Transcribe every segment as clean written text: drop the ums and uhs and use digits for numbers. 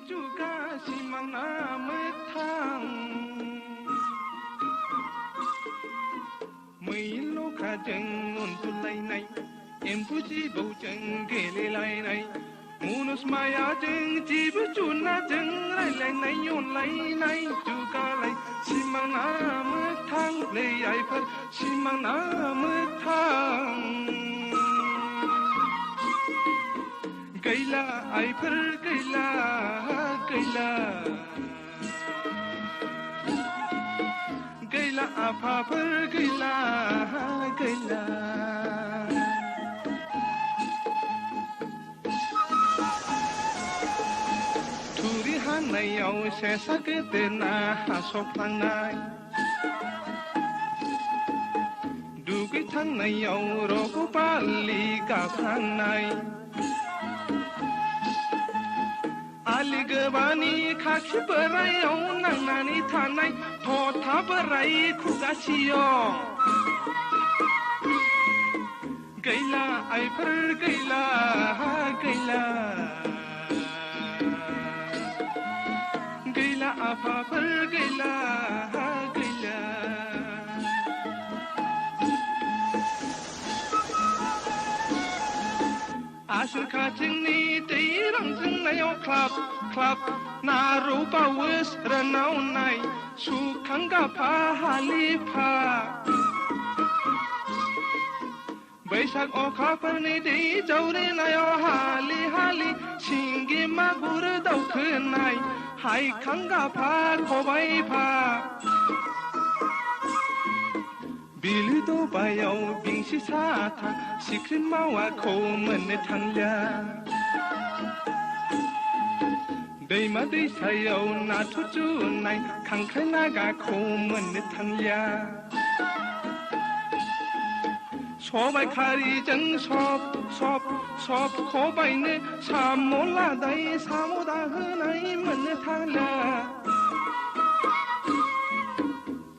जुगा सिमां ना मोगथां मैल'खाजों उन्दुलायनाय एम्बु जिबौजों गेलेलायनाय मुनुस मायाजों जिबु जुनारजों रायलायनाय अनलायनाय जुगालाय सिमां ना मोगथां लै आइफोर सिमां ना मोगथां गैला आइफोर गैला गैला गैला आफाफोर गैला गैला थुरि हानायाव सेसा गोदोना हास'फ्लांनाय दुगैखांनायाव रग' बालि गाफ्लांनाय आलि गोबानि खाखि बोरायाव नांनानै थानाय थथा बोराय खुगासियं गैला आइफोर गैला गैला गैला आफाफोर गैला गैला आसिन खाथिंनि दै रांजोंनायाव ख्लाब ख्लाब नारौ बावो रोनावनाय सुखां गाफा हालिफा बैसाग अखाफोरनि दै जावरिनायाव हालि हालि सिंगि मागुर दावखोनाय हायखां गाफा खबाइफा बिलो दबायाव बिंसि साथा सिख्रि मावाखौ मोननो थांलिया दैमा दैसायाव नाथुर जुनाय खांख्राइ नागाखौ मोननो थांलिया सबाय खारिजों सब सब सब खबाइनो साम' लादाय साम' दाहोनाय मोननो थांलिया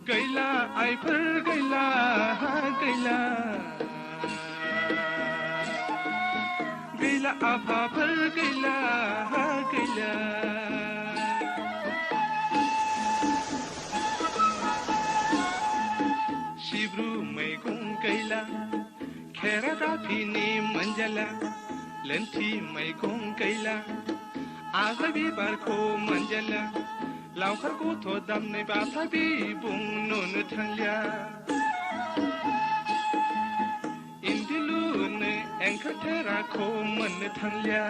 गैला आइफोर गैला गैला गैला आफाफोर गैला गैला सिब्रु मैगं गैला खेरादाफिनि मोनजाला लोन्थि मैगं गैला आग्रा बिबारखौ मोनजाला लावखार गथ' दामनाय बाथा बिबुं नुनो थांलिया इन्दि लुनो एंखोर थेराखौ मोननो थांलिया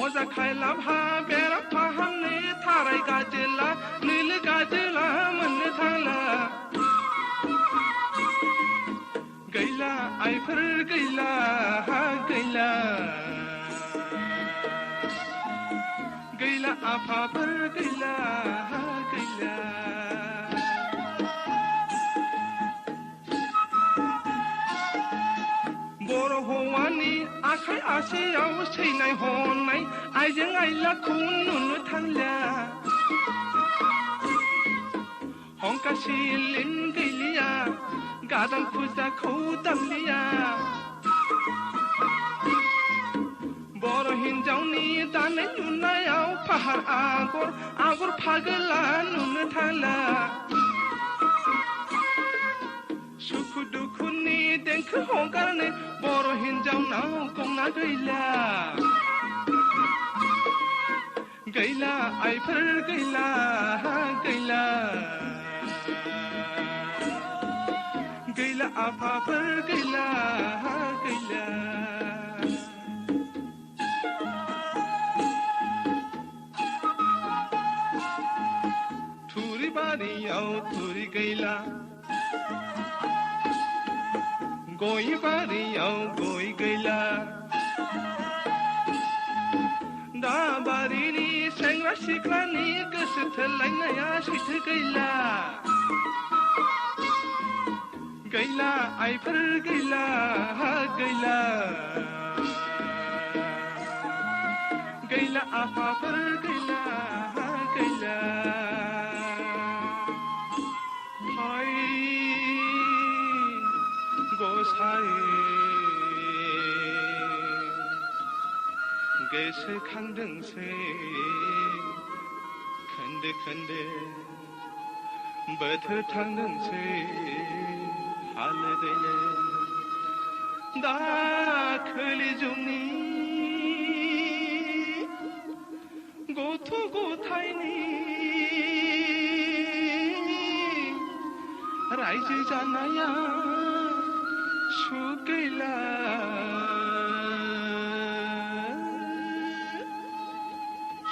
अजा खायलाबहा बेरा फाहामनो थाराय गाजोला नोलो गाजोला मोननो थांला गैला आइफोर गैला गैला गैला आफाफोर गैला गैला बर' हौवानि आखाइ आसियाव सैनाय हनाय आइजें आइलाखौ नुनो थांलिया हंका सिलिम गैलिया गादान फुजाखौ दामलिया बर' हिन्जावनि दानाय लुनायाव फाहार आगर आगर फागोला नुनो थांला सुखु दुखुनि देंखो हगारनो बर' हिन्जावनाव गंना गैला गैला आइफोर गैला गैला गैला आफाफोर गैला गैला थुरि बारियाव थुरि गैला गय बारियाव गय गैला दा बारिनि सेंग्रा सिख्लानि गोसो थोलायनाया सैथो गैला गैला आइफोर गैला गैला गैला आफाफोर गैला गैला हाय गसाइ गोसोखांदोंसै खोन्दो खोन्दो बोथोर थांदोंसै हालो दैलो दाखोलि जुगनि गथ' गथायनि रायजो जानाया सुख गैला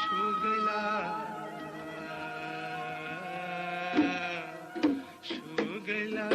सुख गैला सुख गैला